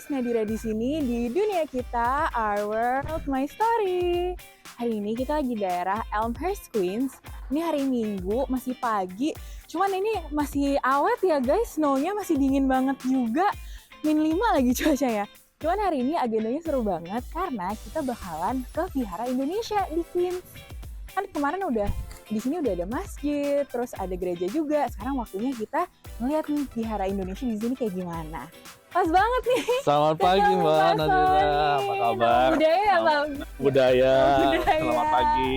Nadira di sini di dunia kita, Our World My Story. Hari ini kita lagi daerah Elmhurst, Queens. Ini hari Minggu, masih pagi. Cuman ini masih awet ya guys, snow-nya masih dingin banget juga. -5 lagi cuacanya. Cuman hari ini agendanya seru banget karena kita bakalan ke Vihara Indonesia di Queens. Kan kemarin di sini udah ada masjid, terus ada gereja juga. Sekarang waktunya kita ngeliat nih Vihara Indonesia di sini kayak gimana. Pas banget nih. Selamat pagi Mbak Nadira, apa kabar? Budaya ya Bang? Budaya. Budaya. Selamat pagi.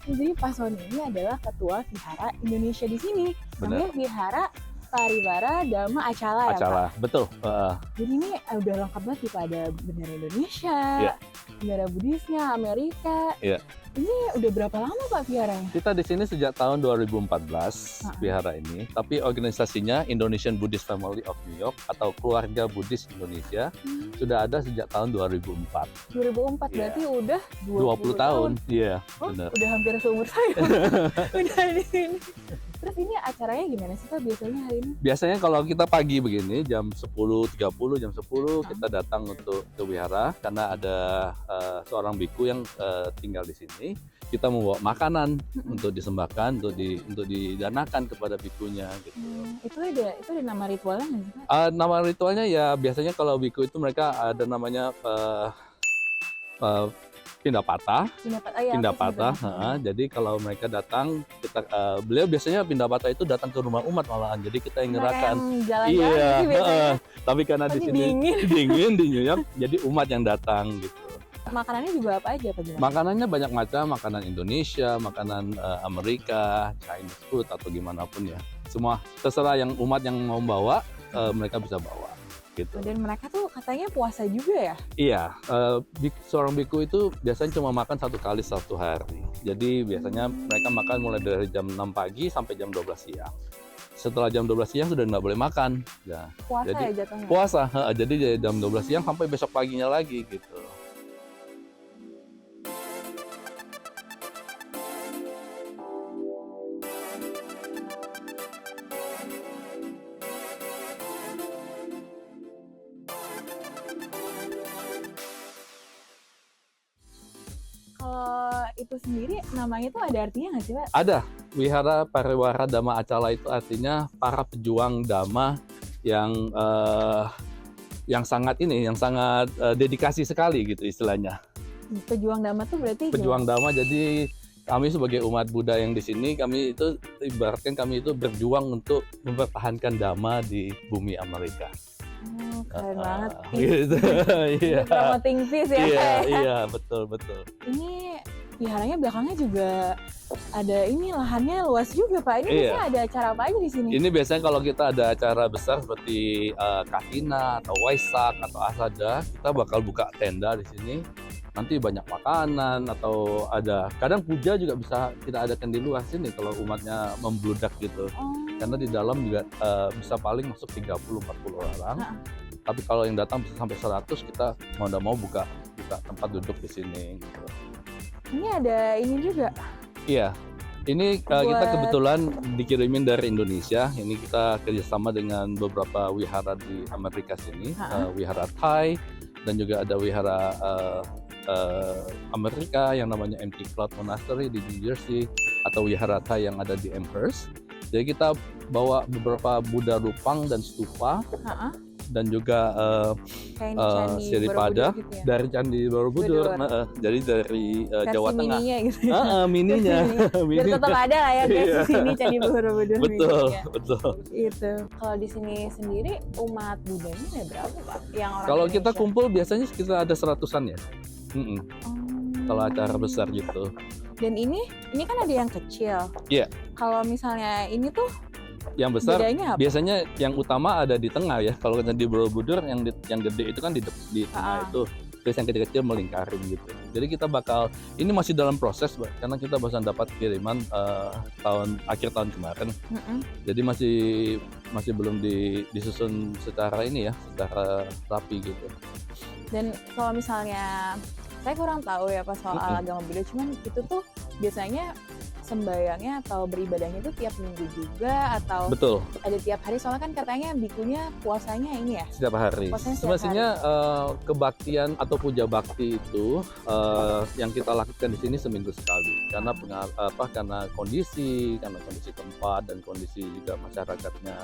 Jadi Pak Sony ini adalah ketua Vihara Indonesia di sini. Bener. Namanya Vihara Parivara Dhamma Acala ya Acala, Pak? betul. Jadi ini udah lengkap banget nih Pak, ada bendera Indonesia, Iya. bendera Buddhisnya, Amerika. Iya. Ini udah berapa lama Pak Viharanya? Kita di sini sejak tahun 2014 Vihara ini, tapi organisasinya Indonesian Buddhist Family of New York atau Keluarga Buddhis Indonesia sudah ada sejak tahun 2004. 2004 Iya. berarti udah 20 tahun. Iya, Oh, benar. udah hampir seumur saya. Udah di sini. Terus ini acaranya gimana sih Pak biasanya hari ini? Biasanya kalau kita pagi begini jam 10.30, jam 10 kita datang untuk ke wihara karena ada seorang biku yang tinggal di sini. Kita membawa makanan untuk disembahkan, untuk didanakan kepada bikunya gitu. Itu ada nama ritualnya nggak sih Pak? Nama ritualnya ya biasanya kalau biku itu mereka ada namanya pindapata. Pindapata. Jadi kalau mereka datang, beliau biasanya pindapata itu datang ke rumah umat malahan. Jadi kita yang nyerahkan. Jalan-jalan sih biasanya. Tapi karena di sini dingin di New York, jadi umat yang datang gitu. Makanannya juga apa aja Pak? Makanannya banyak macam, makanan Indonesia, makanan Amerika, Chinese food atau gimana pun ya. Semua terserah yang umat yang mau bawa, mereka bisa bawa. Gitu. Dan mereka tuh katanya puasa juga ya? Iya, seorang biku itu biasanya cuma makan 1 kali satu hari. Jadi biasanya mereka makan mulai dari jam 6 pagi sampai jam 12 siang. Setelah jam 12 siang sudah nggak boleh makan. Ya, puasa jadi, ya jatuhnya? Puasa, jadi dari jam 12 siang sampai besok paginya lagi gitu. Kalau itu sendiri namanya tuh ada artinya nggak sih Pak? Ada. Wihara Parivara Dhamma Acala itu artinya para pejuang Dhamma yang sangat dedikasi sekali gitu istilahnya. Pejuang Dhamma tuh berarti Pejuang Dhamma, jadi kami sebagai umat Buddha yang di sini, kami itu ibaratkan kami itu berjuang untuk mempertahankan Dhamma di bumi Amerika. Keren banget. Gitu. Iya. Promoting peace ya. Iya, betul. Ini viharanya belakangnya juga ada lahannya luas juga Pak. Ini biasanya ada acara apa aja di sini? Ini biasanya kalau kita ada acara besar seperti Katina atau Waisak atau Asada, kita bakal buka tenda di sini. Nanti banyak makanan atau ada kadang puja juga bisa kita adakan di luar sini kalau umatnya membludak gitu. Karena di dalam juga bisa paling masuk 30-40 orang. Tapi kalau yang datang bisa sampai 100, kita mau nggak mau buka tempat duduk di sini gitu. Ini ada ini juga. Iya. Ini kita kebetulan dikirimin dari Indonesia. Ini kita kerjasama dengan beberapa wihara di Amerika sini, wihara Thai dan juga ada wihara Amerika yang namanya Empty Cloud Monastery di New Jersey atau wihara Thai yang ada di Amherst. Jadi kita bawa beberapa Buddha Rupang dan stupa dan juga Siripada gitu ya? Dari Candi Borobudur. Jadi dari Jawa Tengah. Mininya gitu ya? Mininya. Biar tetap ada lah ya guys di sini Candi Borobudur. Betul. Itu. Kalau di sini sendiri umat Buddhanya ada berapa Pak? Yang orang kalau Indonesia? kita kumpul biasanya sekitar ada 100-an ya. Kalau acara besar gitu. Dan ini kan ada yang kecil. Iya. Kalau misalnya ini tuh yang besar bedanya apa? Biasanya yang utama ada di tengah ya. Kalau di Borobudur yang gede itu kan di tengah itu. Terus yang kecil-kecil melingkarin gitu. Jadi kita ini masih dalam proses karena kita baru dapat kiriman akhir tahun kemarin. Jadi masih belum disusun secara secara rapi gitu. Dan kalau misalnya saya kurang tahu ya pas soal agama Buddha, cuman itu tuh biasanya sembayangnya atau beribadahnya itu tiap minggu juga atau Betul, ada tiap hari? Soalnya kan katanya bikunya puasanya ini ya. setiap hari. Puasanya setiap Semestinya kebaktian atau puja bakti itu yang kita lakukan di sini seminggu sekali. Karena karena kondisi tempat dan kondisi juga masyarakatnya.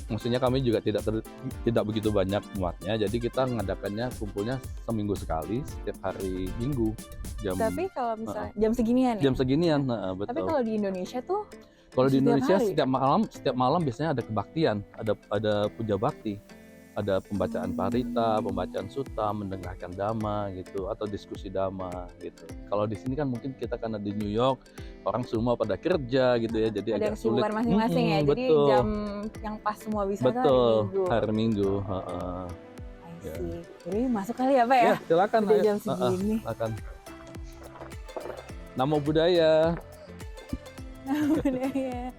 Maksudnya kami juga tidak begitu banyak muatnya, jadi kita mengadakannya kumpulnya seminggu sekali setiap hari Minggu jam. Tapi kalau misalnya jam seginian ya? Jam seginian, betul. Tapi kalau di Indonesia tuh Kalau di setiap Indonesia hari? setiap malam biasanya ada kebaktian, ada puja bakti, ada pembacaan parita, pembacaan suta, mendengarkan dhamma gitu, atau diskusi dhamma gitu. Kalau di sini kan mungkin kita karena di New York orang semua pada kerja gitu ya, jadi ada agak sulit. kesibukan masing-masing ya. Jadi Betul. jam yang pas semua bisa tuh Betul, hari Minggu. hari Minggu. heeh. I Ya. see. Jadi masuk kali ya Pak ya? Ya, silakan. Udah ayo. jam segini. Silakan. Namo Buddhaya. Budaya.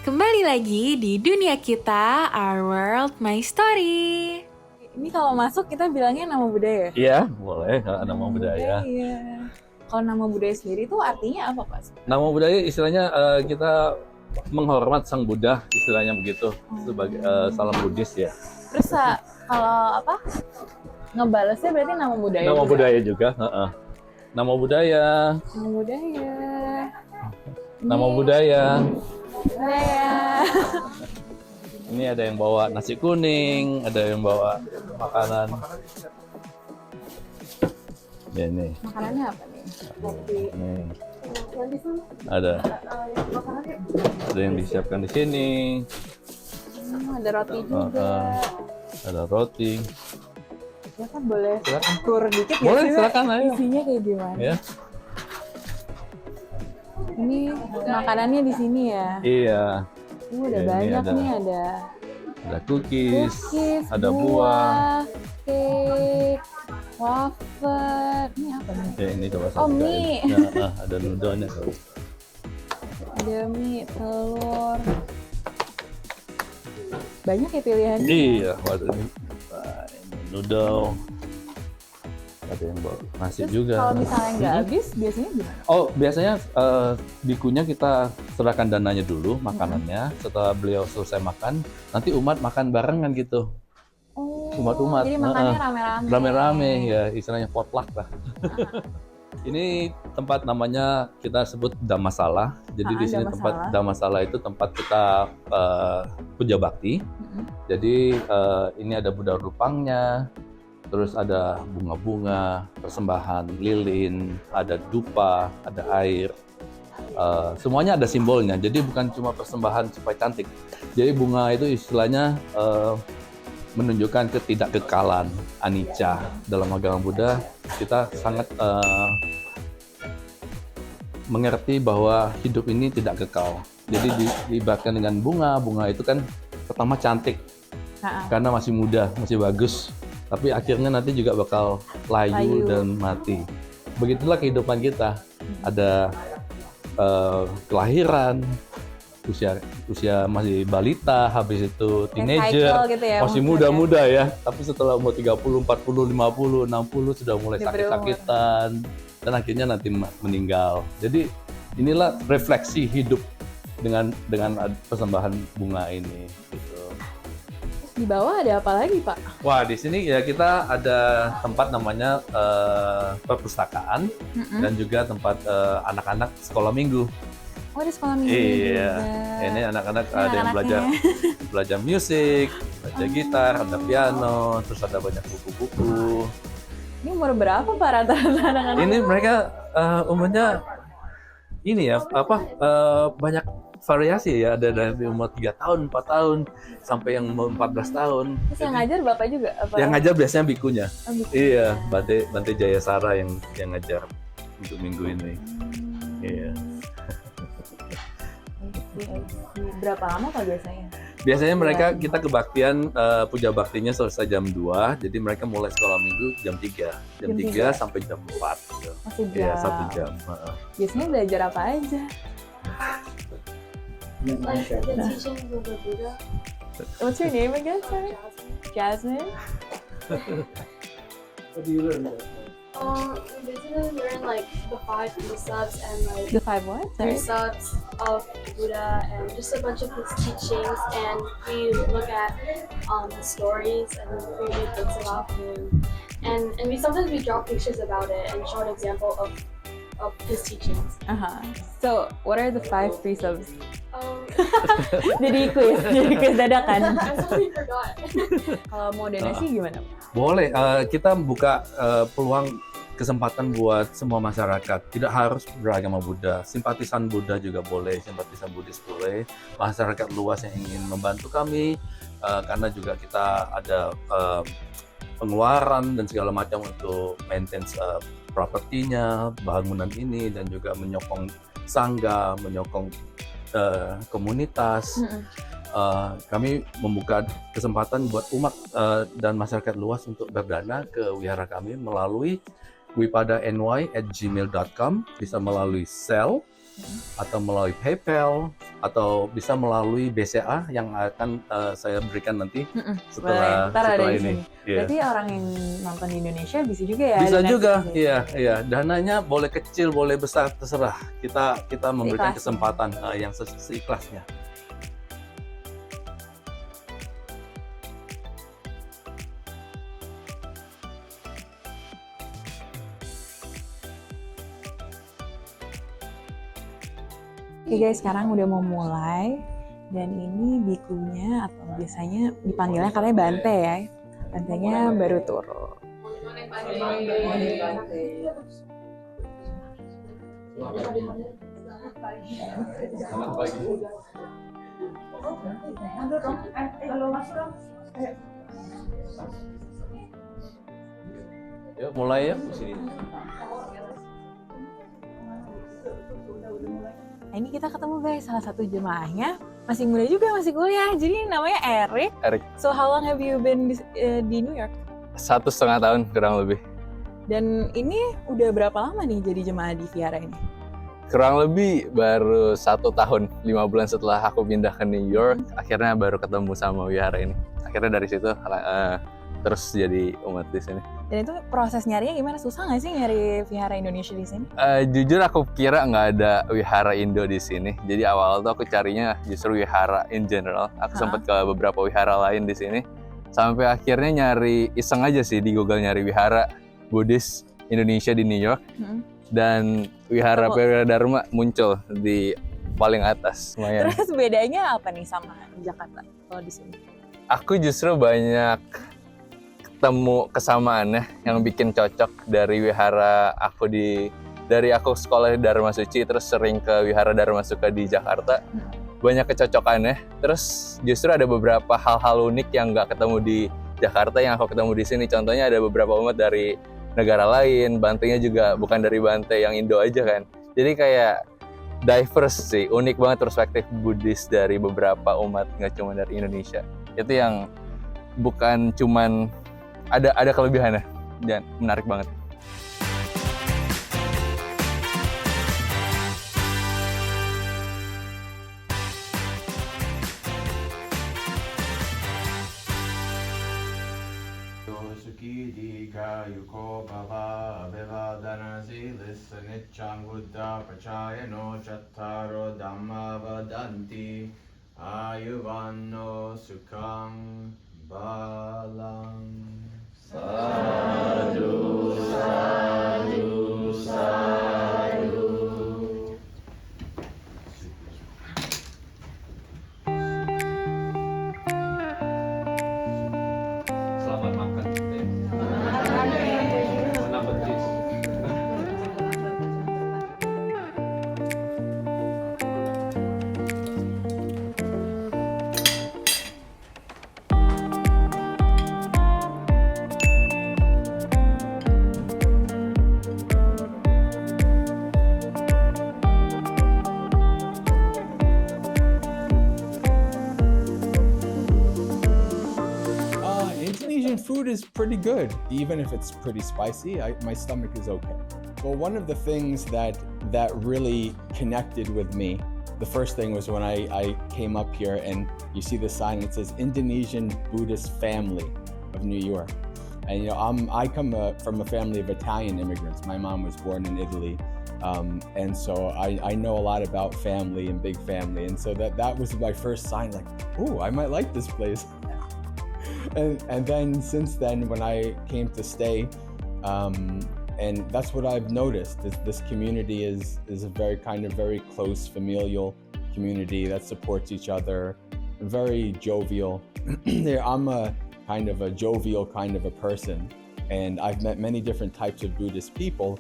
Kembali lagi di dunia kita, Our World, My Story. Ini kalau masuk kita bilangnya nama budaya. Iya, boleh. Namo Buddhaya. Kalau nama budaya sendiri itu artinya apa Pak? Nama budaya istilahnya kita menghormat Sang Buddha, istilahnya begitu, sebagai salam Buddhis ya. Terus kalau apa? Ngebalesnya berarti nama budaya. Nama juga? budaya juga. Nama budaya. Nama budaya. Nama budaya. Budaya. Ini ada yang bawa nasi kuning, ada yang bawa makanan. Ya, ini. Makanannya apa nih? Kopi. Nih. Ada yang disiapkan di sini. Ada roti juga. Ada roti. Ya kan boleh Silakan. tur dikit ya Boleh, sih, Pak? silakan, ayo. Isinya kayak gimana? Ya. Ini makanannya di sini ya. Iya. Udah Ini banyak ada nih, ada Ada cookies, cookies, ada buah. cake, wafer. Ini apa nih? Ya, ini coba saya Oh, bukain. mie. Ya, ada noodle-nya. Ada mie, telur. Banyak ya pilihannya. Iya, waduh ini. Wah, ini noodle. Ada yang bawa nasi Terus juga. kalau misalnya nggak habis, biasanya gimana? Oh, biasanya bikunya kita serahkan dananya dulu, makanannya. Setelah beliau selesai makan, nanti umat makan barengan gitu. Oh, Umat-umat. jadi makannya rame-rame. Rame-rame ya, istilahnya potluck lah. Ini tempat namanya kita sebut Dhammasala. Jadi di sini tempat Dhammasala itu tempat kita puja bakti. Jadi ini ada Buddha rupangnya, terus ada bunga-bunga, persembahan lilin, ada dupa, ada air. Semuanya ada simbolnya. Jadi bukan cuma persembahan supaya cantik. Jadi bunga itu istilahnya menunjukkan ketidakkekalan, anicca. Dalam agama Buddha kita sangat mengerti bahwa hidup ini tidak kekal. Jadi dilibatkan dengan bunga. Bunga itu kan pertama cantik karena masih muda, masih bagus. Tapi akhirnya nanti juga bakal layu dan mati. Begitulah kehidupan kita. Ada kelahiran, usia masih balita, habis itu teenager, gitu ya, masih muda-muda ya. Tapi setelah umur 30, 40, 50, 60 sudah mulai sakit-sakitan dan akhirnya nanti meninggal. Jadi inilah refleksi hidup dengan persembahan bunga ini gitu. Di bawah ada apa lagi, Pak? Wah, di sini ya kita ada tempat namanya perpustakaan dan juga tempat anak-anak sekolah minggu. Oh, di sekolah minggu Iya, juga. ini anak-anak ada yang belajar musik, belajar gitar, ada piano, terus ada banyak buku-buku. Ini umur berapa Pak rata-rata anak-anak? Ini mereka umurnya ini ya banyak variasi ya, ada dari umur 3 tahun, 4 tahun sampai yang umur 14 tahun. Terus yang ngajar Bapak juga apa? Yang ngajar biasanya bikunya. Oh, biku. Iya, Bante Jayasara yang ngajar untuk minggu ini. Iya. Berapa lama Pak biasanya? Biasanya mereka kita kebaktian puja baktinya selesai jam 2, jadi mereka mulai sekolah minggu jam 3. Jam 3 sampai jam 4 gitu. Masih jam. Iya, 1 jam. Biasanya belajar apa aja? like the teachings of the Buddha. What's your name again, sorry? Jasmine? What do you learn there? We basically learn like the 5 precepts and like The 5 what? Sorry. precepts of Buddha and just a bunch of his teachings, and we look at the stories and we read books about him, and we sometimes we draw pictures about it and show an example of his teachings. So, what are the 5 precepts? Um, Jadi quiz dadakan. I totally forgot. Kalau mau donasi gimana? Boleh, kita buka peluang kesempatan buat semua masyarakat. Tidak harus beragama Buddha. Simpatisan Buddha juga boleh, simpatisan Buddhis boleh. Masyarakat luas yang ingin membantu kami, karena juga kita ada pengeluaran dan segala macam untuk maintenance propertinya, bangunan ini, dan juga menyokong sangga, menyokong komunitas. Kami membuka kesempatan buat umat dan masyarakat luas untuk berdana ke wihara kami melalui wipada.ny@gmail.com, bisa melalui Zelle atau melalui PayPal atau bisa melalui BCA yang akan saya berikan nanti setelah ini. Yeah. Berarti orang yang nonton di Indonesia bisa juga ya? Bisa donasi juga, gitu? iya. Dananya boleh kecil, boleh besar, terserah. Kita memberikan Seikhlasnya. kesempatan yang seikhlasnya. Oke guys, sekarang udah mau mulai dan ini bikunya atau biasanya dipanggilnya katanya Bante ya. Bantenya baru turun. Selamat pagi. Yuk mulai ya di sini. Nah, ini kita ketemu guys, salah satu jemaahnya masih muda juga, masih kuliah. Jadi namanya Eric. Eric. So how long have you been di New York? 1,5 tahun kurang lebih. Dan ini udah berapa lama nih jadi jemaah di Vihara ini? Kurang lebih baru 1 tahun, 5 bulan setelah aku pindah ke New York, akhirnya baru ketemu sama wihara ini. Akhirnya dari situ terus jadi umat di sini. Dan itu proses nyarinya gimana? Susah nggak sih nyari Vihara Indonesia di sini? Jujur aku kira nggak ada wihara Indo di sini. Jadi awal tuh aku carinya justru wihara in general. Aku sempat ke beberapa wihara lain di sini. Sampai akhirnya nyari iseng aja sih di Google, nyari wihara Buddhis Indonesia di New York. Dan wihara Perwira Dharma muncul di paling atas. Lumayan. Terus bedanya apa nih sama Jakarta kalau di sini? Aku justru banyak ketemu kesamaannya yang bikin cocok dari wihara dari aku sekolah di Dharma Suci terus sering ke wihara Dharma Sukha di Jakarta. Banyak kecocokannya. Terus justru ada beberapa hal-hal unik yang nggak ketemu di Jakarta yang aku ketemu di sini. Contohnya ada beberapa umat dari negara lain, Bantenya juga bukan dari Bante yang Indo aja kan. Jadi kayak diverse sih, unik banget perspektif Buddhis dari beberapa umat, nggak cuma dari Indonesia. Itu yang bukan cuman ada kelebihannya dan menarik banget. Suki Dika Yuko Baba Abhivadana Silis Nityam Buddha Prachayano Chattaro Dhamma Vadanti Ayuvanno Sukham Balang. Sadhu, sadhu, sadhu. Selamat makan. Bon appetit. Indonesian food is pretty good, even if it's pretty spicy. My stomach is okay. Well, one of the things that really connected with me the first thing was when I came up here and you see the sign, it says Indonesian Buddhist Family of New York. And you know, I come from a family of Italian immigrants. My mom was born in Italy. And so I know a lot about family and big family. And so that was my first sign, like, oh, I might like this place. and then since then, when I came to stay, and that's what I've noticed, is this community is a very close familial community that supports each other, very jovial. I'm a kind of a jovial kind of a person, and I've met many different types of Buddhist people,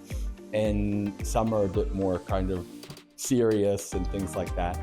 and some are a bit more kind of serious and things like that.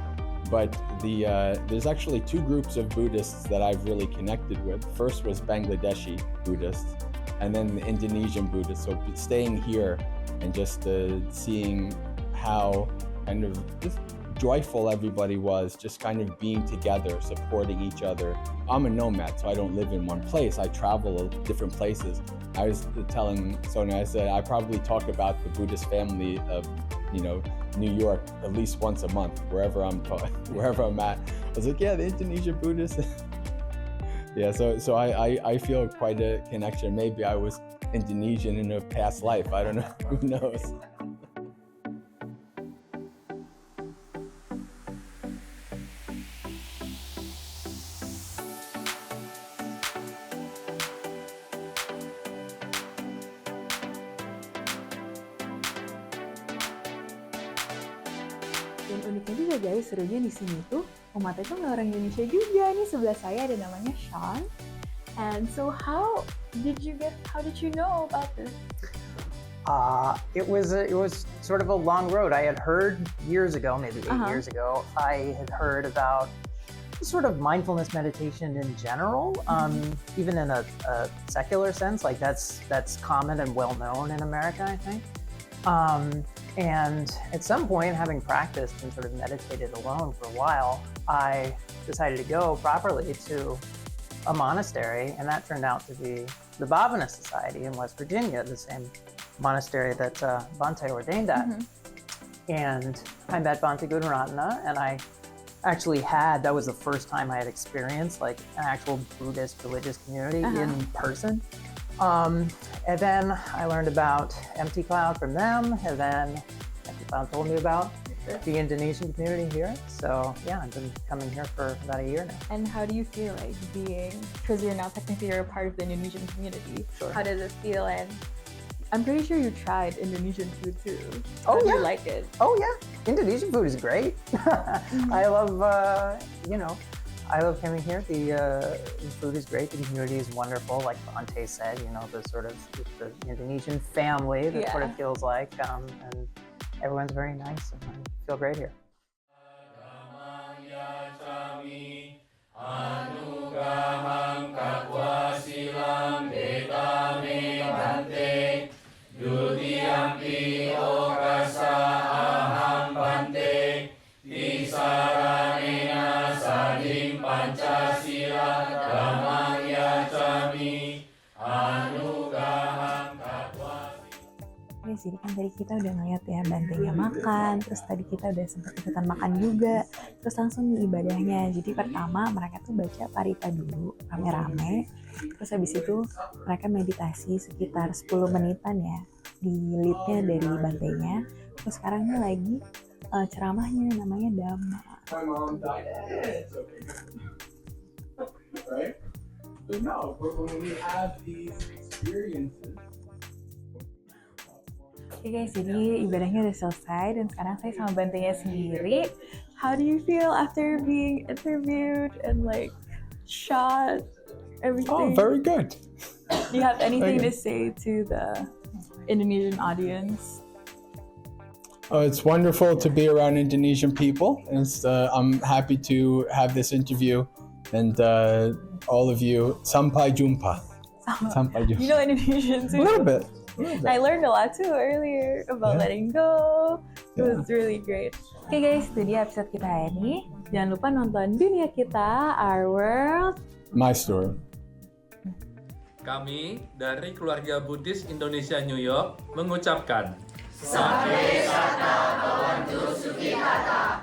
But there's actually two groups of Buddhists that I've really connected with. First was Bangladeshi Buddhists, and then the Indonesian Buddhists. So staying here and just seeing how kind of just joyful everybody was, just kind of being together, supporting each other. I'm a nomad, so I don't live in one place. I travel different places. I was telling Sonia, I said, I probably talk about the Buddhist family of, you know, New York at least once a month, wherever I'm at. I was like, yeah, the Indonesian Buddhists. Yeah, so I feel quite a connection. Maybe I was Indonesian in a past life. I don't know. Who knows? Dan uniknya juga guys, serunya di sini tuh umatnya tuh nggak orang Indonesia juga. Nih sebelah saya ada namanya Sean. And so how did you know about this? It was sort of a long road. I had heard years ago, maybe 8 years ago, I had heard about sort of mindfulness meditation in general, even in a secular sense. Like that's common and well known in America, I think. And at some point, having practiced and sort of meditated alone for a while, I decided to go properly to a monastery, and that turned out to be the Bhavana Society in West Virginia, the same monastery that Bhante ordained at. And I met Bhante Gunaratana, and I actually that was the first time I had experienced like an actual Buddhist religious community in person. And then I learned about Empty Cloud from them, and then Empty Cloud told me about the Indonesian community here. So yeah, I've been coming here for about a year now. And how do you feel like being, because you're now technically a part of the Indonesian community, Sure. How does it feel? And I'm pretty sure you tried Indonesian food too. Oh, How do yeah. you like it? Oh yeah, Indonesian food is great. I love, I love coming here. The food is great. The community is wonderful. Like Bhante said, the sort of the Indonesian family. That's what it feels like. And everyone's very nice, and I feel great here. Yes, jadi kan tadi kita udah ngeliat ya Bantenya makan, terus tadi kita udah sempat ikutan makan juga, terus langsung nih ibadahnya. Jadi pertama mereka tuh baca parita dulu, rame-rame, terus habis itu mereka meditasi sekitar 10 menitan ya, di lead-nya dari Bantenya. Terus sekarang nih lagi ceramahnya namanya Dhamma. My mom died. It's okay. Right? But no, but when we have these experiences. Oke guys, jadi ibadahnya udah selesai dan sekarang saya sama Bantenya sendiri. How do you feel after being interviewed and like shot, everything? Oh, very good. Do you have anything Okay. to say to the Indonesian audience? Oh, it's wonderful to be around Indonesian people. I'm happy to have this interview, and all of you, sampai jumpa. Sampai jumpa. You know Indonesian too? A little bit. I learned a lot too earlier about letting go. It was really great. Oke guys, itu dia episode kita hari ini. Jangan lupa nonton Dunia Kita, Our World, My story. Kami dari keluarga Buddhis Indonesia New York mengucapkan Sampai Sata Bawantu Sukhi Kata.